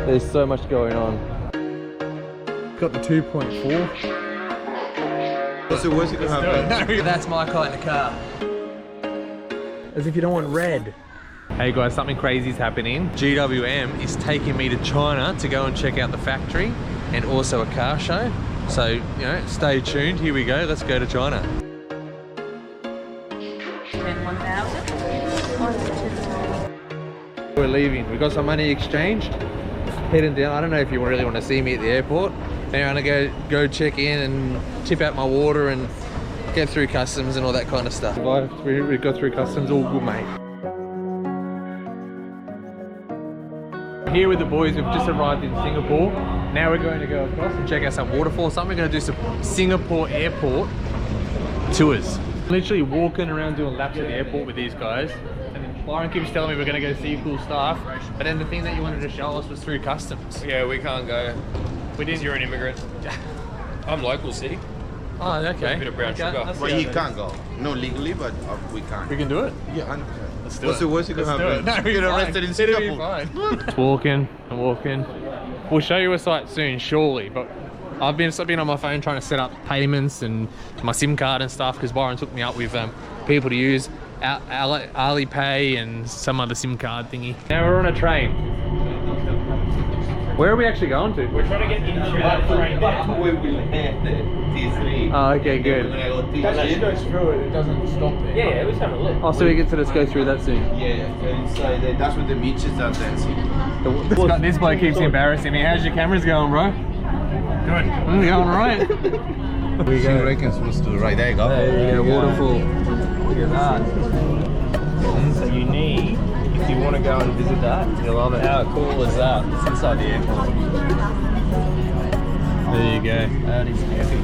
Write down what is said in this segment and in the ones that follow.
There's so much going on. Got the 2.4. What's the worst that can happen? That's my kind of car. As if you don't want red. Hey guys, something crazy is happening. GWM is taking me to China to go and check out the factory and also a car show. So, you know, stay tuned. Here we go. Let's go to China. We're leaving. We got some money exchanged. Heading down. I don't know if you really want to see me at the airport. Then I'm gonna go check in and tip out my water and get through customs and all that kind of stuff. We got through customs, all good, mate. Here with the boys, we've just arrived in Singapore. Now we're going to go across and check out some waterfalls. We're going to do some Singapore airport tours. Literally walking around doing laps at the airport with these guys. And then Lauren keeps telling me we're going to go see cool stuff. But then the thing that you wanted to show us was through customs. Yeah, we can't go. We didn't. You're an immigrant. I'm local, see? Oh, okay. A bit of brown sugar. Well, you can't go. No, legally, but we can't. We can do it? Yeah, 100%. Let's do What's it. the worst that can happen? No, We get arrested in Singapore. Fine. Just walking and walking. We'll show you a site soon, surely, but I've been on my phone trying to set up payments and my SIM card and stuff because Byron took me up with people to use Alipay and some other SIM card thingy. Now we're on a train. Where are we actually going to? We're trying to get into that train now. Oh, okay, good. That just goes through it, it doesn't stop there. Yeah, let's have a look. Oh, so we get to just go through that soon. Yeah, inside there. That's where the beaches are dancing. This bloke keeps embarrassing me. How's your cameras going, bro? Good. Going alright. We reckon supposed to the right. There you go. There you go, waterfall. Look at that. So you need, if you want to go and visit that, you'll love it. How cool is that? It's inside the airport. There you go. That is epic.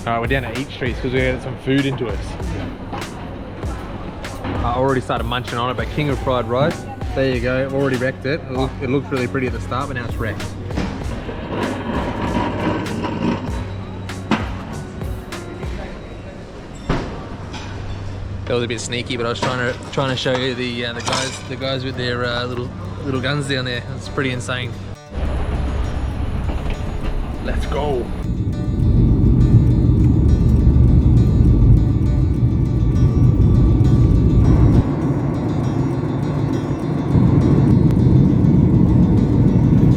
Alright, we're down at Eat Streets because we're going to get some food into us. I already started munching on it, but King of Fried Rice. There you go, I've already wrecked it. It looked really pretty at the start, but now it's wrecked. That was a bit sneaky, but I was trying to show you the guys with their little guns down there. It's pretty insane. Let's go.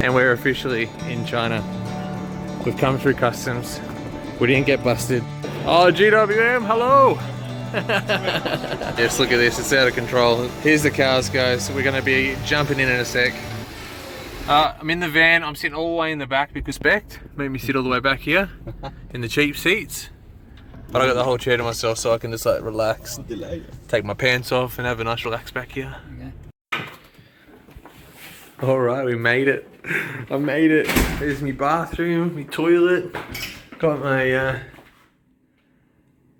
And we're officially in China. We've come through customs. We didn't get busted. Oh, GWM, hello! Yes, look at this, it's out of control. Here's the cars, guys. We're gonna be jumping in a sec. I'm in the van, I'm sitting all the way in the back because Beck made me sit all the way back here in the cheap seats. But I got the whole chair to myself so I can just like relax, take my pants off and have a nice relax back here. Alright, we made it. I made it. There's my bathroom, my toilet. Got my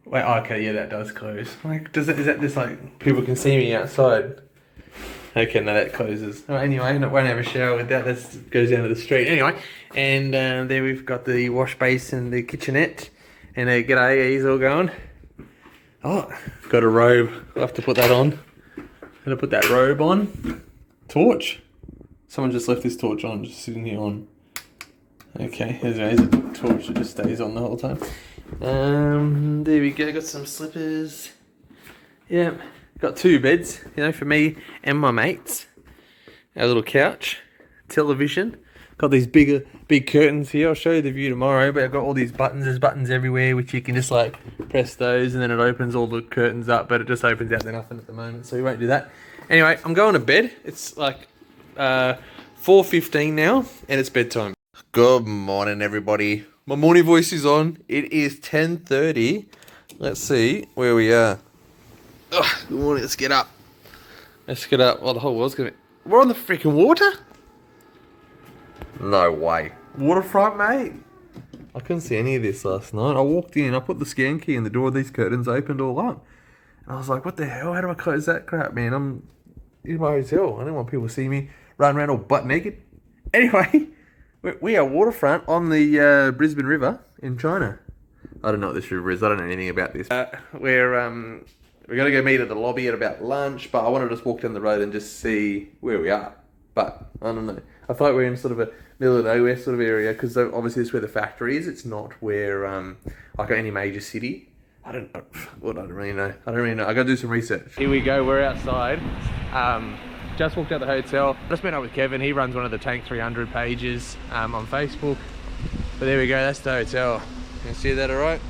wait, okay, yeah, that does close. Like, is that just like people can see me outside? Okay, no, that closes. Oh, anyway, I won't have a shower with that. That goes down to the street. Anyway, and there we've got the wash basin, the kitchenette, and a g'day all going. Oh, got a robe. I'll have to put that on. Gonna put that robe on. Torch. Someone just left this torch on, just sitting here on. Okay, there's a torch that just stays on the whole time. There we go, got some slippers. Yeah, got two beds, you know, for me and my mates. Our little couch, television. Got these big curtains here. I'll show you the view tomorrow, but I've got all these buttons. There's buttons everywhere, which you can just like press those and then it opens all the curtains up, but it just opens out to nothing at the moment, so we won't do that. Anyway, I'm going to bed. It's like 4:15 now, and it's bedtime. Good morning, everybody. My morning voice is on. It is 10:30. Let's see where we are. Oh, good morning. Let's get up. Let's get up. Oh, the whole world's gonna be... We're on the freaking water? No way. Waterfront, mate. I couldn't see any of this last night. I walked in, I put the scan key in the door, these curtains opened all up. And I was like, what the hell? How do I close that crap, man? I'm in my hotel. I don't want people to see me running around all butt naked. Anyway, we are waterfront on the Brisbane River in China. I don't know what this river is. I don't know anything about this. We're We're going to go meet at the lobby at about lunch, but I want to just walk down the road and just see where we are. But, I don't know. I thought we were in sort of a middle of nowhere sort of area, because obviously this is where the factory is. It's not where, like any major city. I don't really know. I got to do some research. Here we go, we're outside. Just walked out the hotel. Just met up with Kevin. He runs one of the Tank 300 pages on Facebook. But there we go, that's the hotel. You can see that all right?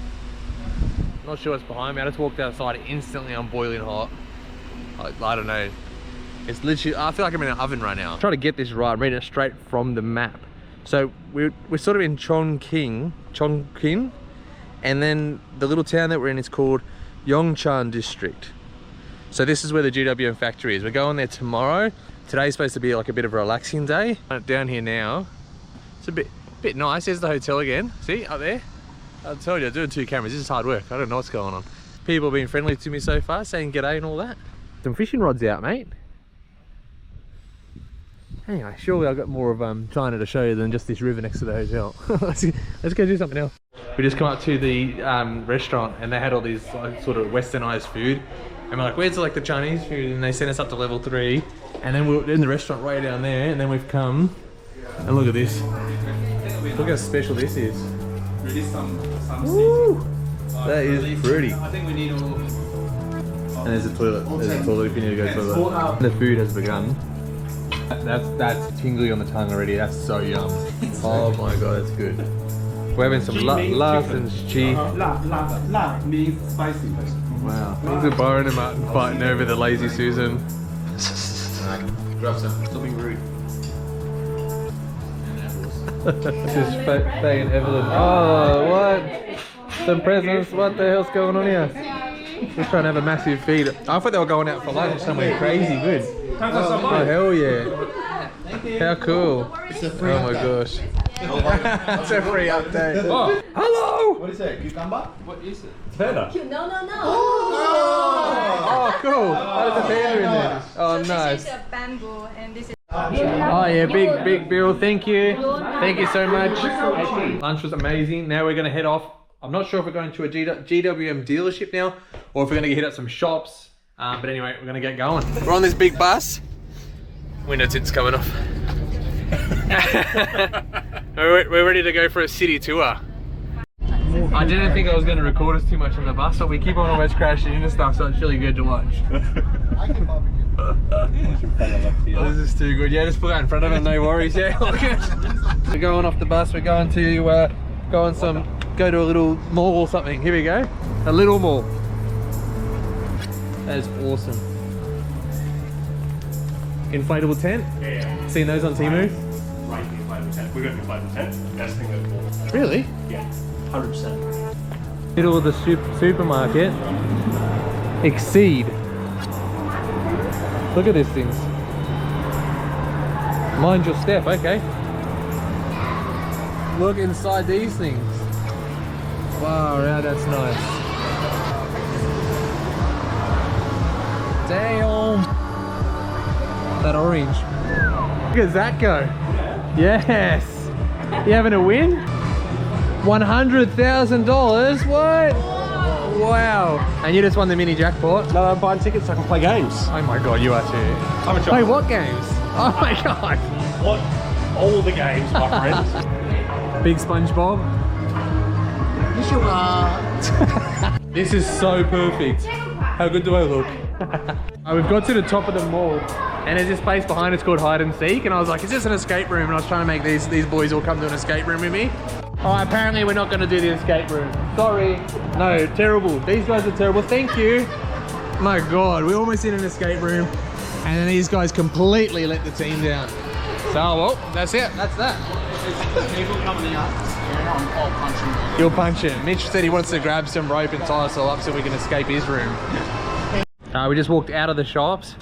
Not sure what's behind me. I just walked outside instantly. I'm boiling hot. I don't know. It's literally, I feel like I'm in an oven right now. I'm trying to get this right. I'm reading it straight from the map. So we're sort of in Chongqing, and then the little town that we're in is called Yongchan District. So this is where the GWM Factory is. We're going there tomorrow. Today's supposed to be like a bit of a relaxing day. Down here now, it's a bit nice. There's the hotel again. See, up there? I told you, I'm doing 2 cameras. This is hard work. I don't know what's going on. People have been friendly to me so far, saying g'day and all that. Some fishing rods out, mate. Anyway, surely I've got more of China to show you than just this river next to the hotel. let's go do something else. We just come up to the restaurant and they had all these like, sort of westernized food. And we're like, where's like the Chinese food? And they sent us up to level 3. And then we're in the restaurant way down there. And then we've come and look at this. Look how special this is. Really some Woo! That is pretty. I think we need all. And there's a toilet. There's a toilet if you need to go to the toilet. The food has begun. That's tingly on the tongue already. That's so yum. Oh my god, that's good. We're having some Larsen's cheese. La means spicy. Wow. Things are Byron and Martin fighting over the lazy Susan. Grab some. Something rude. This is Faye and Evelyn. Oh, what? Some presents. What the hell's going on here? Just trying to have a massive feed. I thought they were going out for lunch somewhere crazy good. Oh, hell yeah. How cool. Oh my gosh. It's a free update. Oh. Hello! What is it? Cucumber? What is it? Panda. No. Oh, cool. How does the panda in there? Oh, nice. This is a bamboo and this is... Oh yeah, big bill. Thank you. Thank you so much. Lunch was amazing. Now we're going to head off. I'm not sure if we're going to a GWM dealership now or if we're going to hit up some shops. But anyway, we're going to get going. We're on this big bus. Window tint's coming off. We're ready to go for a city tour. I didn't think I was going to record us too much on the bus, but we keep on always crashing into stuff, so it's really good to watch. Oh, this is too good. Yeah, just put that in front of it, no worries. Yeah, we're going off the bus. We're going to go to a little mall or something. Here we go. A little mall. That is awesome. Inflatable tent? Yeah. Seen those on Temu? Right, the inflatable tent. We've got an inflatable tent. Best thing of all. Really? Yeah, 100%. Middle of the supermarket. Exceed. Look at these things. Mind your step, okay. Look inside these things. Wow, yeah, that's nice. Damn. That orange. Look at that go. Yes. You having a win? $100,000. What? Wow. And you just won the mini jackpot. No, I'm buying tickets so I can play games. Oh my god, you are too. I'm a Play what games? Oh my god. What? All the games, my friends. Big SpongeBob. Yes, you are. This is so perfect. How good do I look? We've got to the top of the mall and there's this place behind us called Hide and Seek, and I was like, is this an escape room? And I was trying to make these boys all come to an escape room with me. Oh, apparently we're not going to do the escape room. Sorry. No, terrible. These guys are terrible. Thank you. My god, we're almost in an escape room and then these guys completely let the team down. So, well, that's it. That's that. People coming out. I'll punch him. You'll punch him. Mitch said he wants to grab some rope and tie us all up so we can escape his room. We just walked out of the shops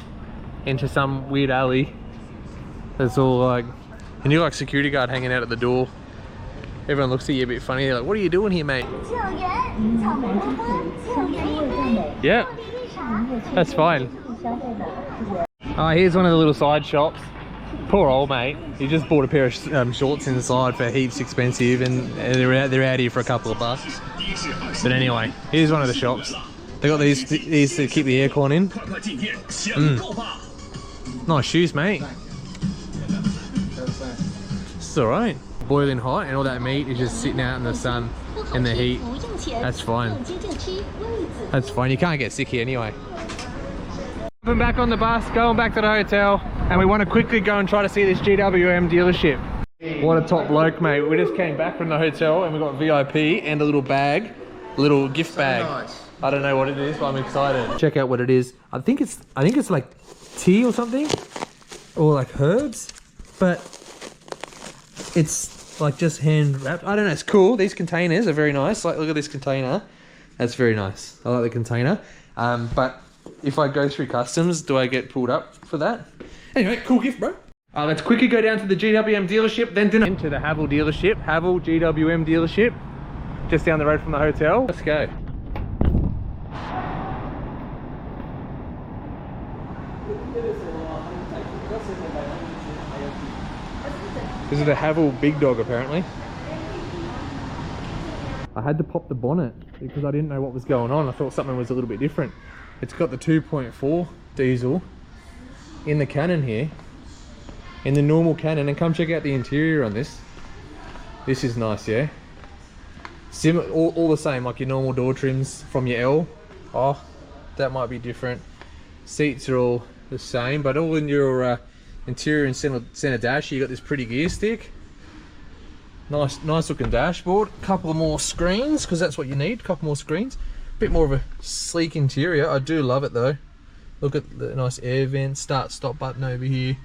into some weird alley. It's all like, and you're like security guard hanging out at the door. Everyone looks at you a bit funny. They're like, what are you doing here, mate? Yeah, that's fine. Here's one of the little side shops. Poor old mate. He just bought a pair of shorts inside for heaps expensive, and they're out here for a couple of bucks. But anyway, here's one of the shops. They got these to keep the aircon in. Nice shoes, mate. It's alright. Boiling hot and all that meat is just sitting out in the sun in the heat. That's fine. That's fine. You can't get sick here anyway. I'm back on the bus, going back to the hotel, and we want to quickly go and try to see this GWM dealership. What a top bloke, mate. We just came back from the hotel and we got VIP and a little bag, a little gift bag. Nice. I don't know what it is, but I'm excited. Check out what it is. I think it's like tea or something, or like herbs, but it's like just hand wrapped. I don't know, it's cool. These containers are very nice. Like, look at this container. That's very nice. I like the container. But if I go through customs, do I get pulled up for that? Anyway, cool gift, bro. Let's quickly go down to the GWM dealership, then into the Havel dealership. Havel GWM dealership, just down the road from the hotel. Let's go. This is the Havel Big Dog, apparently. I had to pop the bonnet because I didn't know what was going on. I thought something was a little bit different. It's got the 2.4 diesel in the Canon here, in the normal Canon, and come check out the interior on this. This is nice, yeah. All the same, like your normal door trims from your L. Oh, that might be different. Seats are all the same, but all in your interior and center dash, you got this pretty gear stick. Nice looking dashboard. Couple more screens, because that's what you need. Couple more screens. Bit more of a sleek interior. I do love it though. Look at the nice air vent, start stop button over here.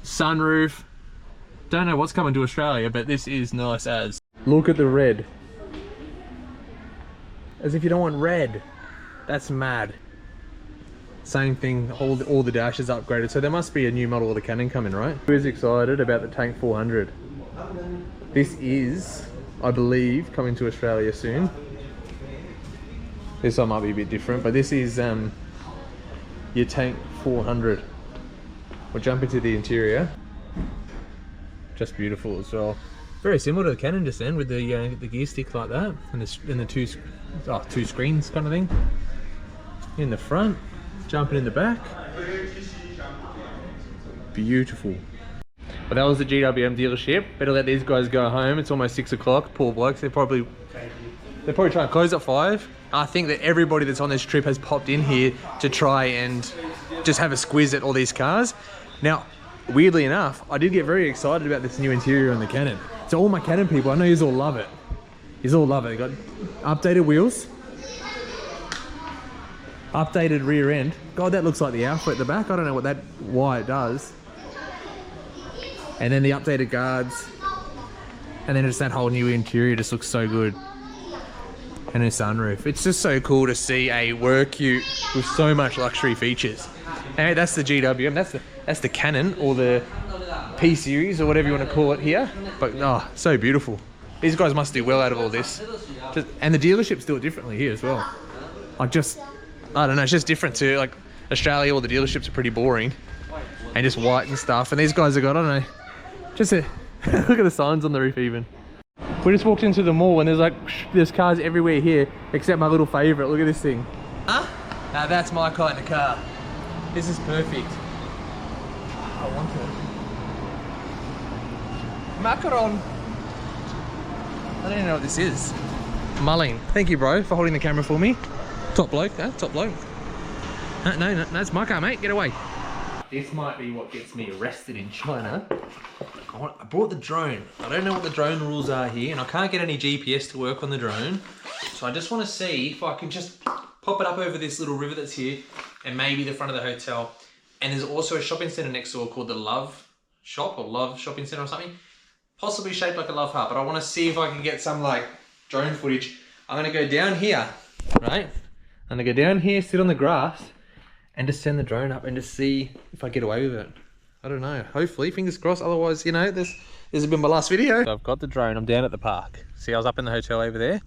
Sunroof. Don't know what's coming to Australia, but this is nice as. Look at the red. As if you don't want red. That's mad. Same thing, all the dashes upgraded, so there must be a new model of the Canon coming, right? Who's excited about the Tank 400? This is, I believe, coming to Australia soon. This one might be a bit different, but this is your Tank 400. We'll jump into the interior. Just beautiful as well. Very similar to the Canon just then, with the gear stick like that, and the two screens kind of thing. In the front. Jumping in the back. Beautiful. But that was the GWM dealership. Better let these guys go home. It's almost 6 o'clock. Poor blokes. They're probably trying to close at 5. I think that everybody that's on this trip has popped in here to try and just have a squiz at all these cars. Now, weirdly enough, I did get very excited about this new interior on the Canon. So all my Canon people, I know you all love it. You all love it. They got updated wheels. Updated rear end. God, that looks like the Alpha at the back. I don't know why it does. And then the updated guards. And then just that whole new interior just looks so good. And a sunroof. It's just so cool to see a work ute with so much luxury features. And that's the GWM. That's the Canon, or the P series, or whatever you want to call it here. But oh, so beautiful. These guys must do well out of all this. And the dealerships do it differently here as well. Like I don't know, it's just different to like Australia. All the dealerships are pretty boring and just white and stuff, and these guys have got, I don't know, just look at the signs on the roof even. We just walked into the mall and there's cars everywhere here except my little favourite. Look at this thing. Huh? Now that's my kind of car. This is perfect. I want it. Macaron. I don't even know what this is. Mulling. Thank you, bro, for holding the camera for me. Top bloke, huh? Top bloke. No, that's my car, mate. Get away. This might be what gets me arrested in China. I brought the drone. I don't know what the drone rules are here, and I can't get any GPS to work on the drone. So I just want to see if I can just pop it up over this little river that's here, and maybe the front of the hotel. And there's also a shopping centre next door called the Love Shop, or Love Shopping Centre or something. Possibly shaped like a love heart, but I want to see if I can get some like drone footage. I'm going to go down here, right? I'm going to go down here, sit on the grass, and just send the drone up and just see if I get away with it. I don't know. Hopefully, fingers crossed. Otherwise, you know, this has been my last video. So I've got the drone. I'm down at the park. See, I was up in the hotel over there.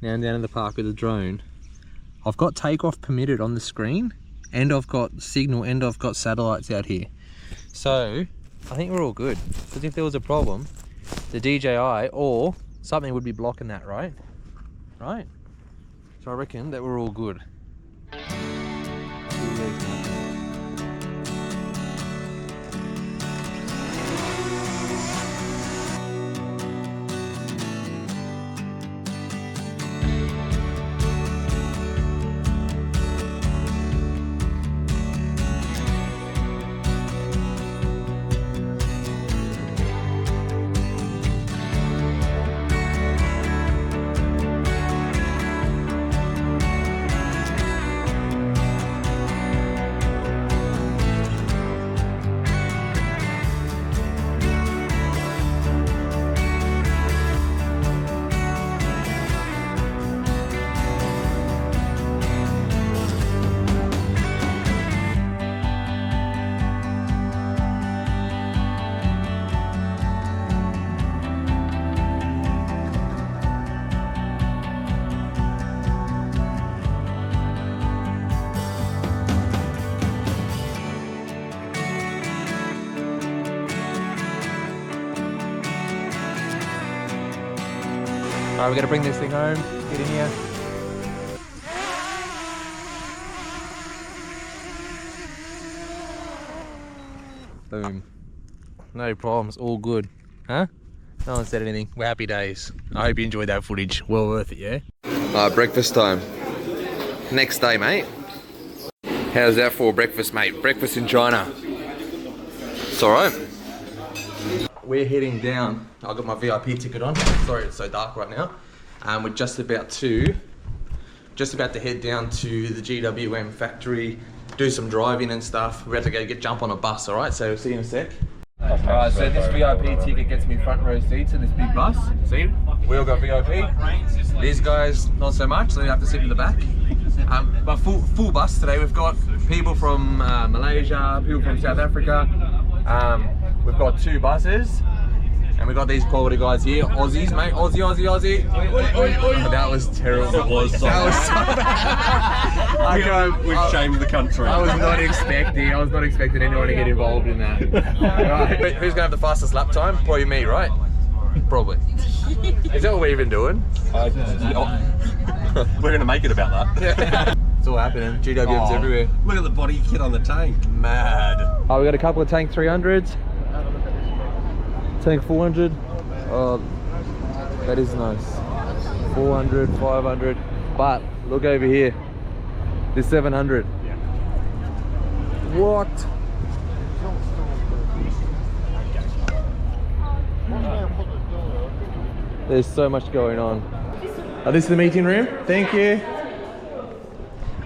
Now I'm down in the park with the drone. I've got takeoff permitted on the screen, and I've got signal, and I've got satellites out here. So I think we're all good. Because if there was a problem, the DJI or something would be blocking that, right? Right? So I reckon that we're all good. Alright, we gotta bring this thing home. Get in here. Boom. No problems, all good. Huh? No one said anything. We're happy days. I hope you enjoyed that footage. Well worth it, yeah? Breakfast time. Next day, mate. How's that for breakfast, mate? Breakfast in China. It's alright. We're heading down. I've got my VIP ticket on. Sorry it's so dark right now. We're just about to head down to the GWM Factory, do some driving and stuff. We're about to go jump on a bus, alright? So see you in a sec. Alright, so this VIP ticket gets me front row seats in this big bus. See? We all got VIP. These guys, not so much, so they have to sit in the back. But full bus today. We've got people from Malaysia, people from South Africa. We've got 2 buses. And we got these quality guys here, Aussies, mate. Aussie. That was terrible. It was so That was so bad. We've shamed the country. I was not expecting anyone to get involved in that. Right. Who's gonna have the fastest lap time? Probably me, right? Probably. Is that what we're even doing? We're gonna make it about that. It's all happening. GWM's everywhere. Look at the body kit on the tank. Mad. Oh, we got a couple of tank 300s. Tank 400. Oh, that is nice. 400, 500. But look over here. This 700. What? There's so much going on. Oh, this is the meeting room. Thank you.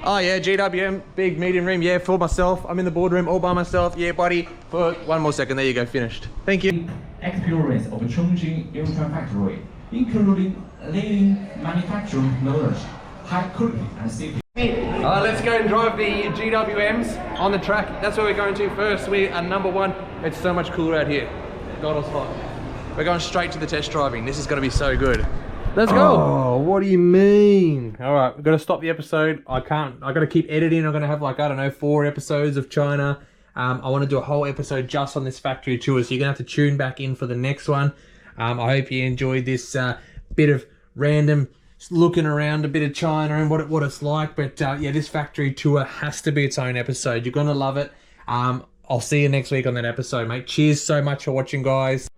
Oh yeah, GWM, big meeting room. Yeah, for myself. I'm in the boardroom all by myself. Yeah, buddy. For one more second. There you go. Finished. Thank you. Experience of Chengdu Motor Factory, including leading manufacturing knowledge, high quality and safety. Let's go and drive the GWMs on the track. That's where we're going to first. We are #1. It's so much cooler out here. God, it's hot. We're going straight to the test driving. This is going to be so good. Let's go. Oh, what do you mean? All right, we've got to stop the episode. I got to keep editing. I'm going to have like, I don't know, 4 episodes of China. I want to do a whole episode just on this factory tour, so you're going to have to tune back in for the next one. I hope you enjoyed this bit of random looking around a bit of China and what it's like. But yeah, this factory tour has to be its own episode. You're going to love it. I'll see you next week on that episode, mate. Cheers so much for watching, guys.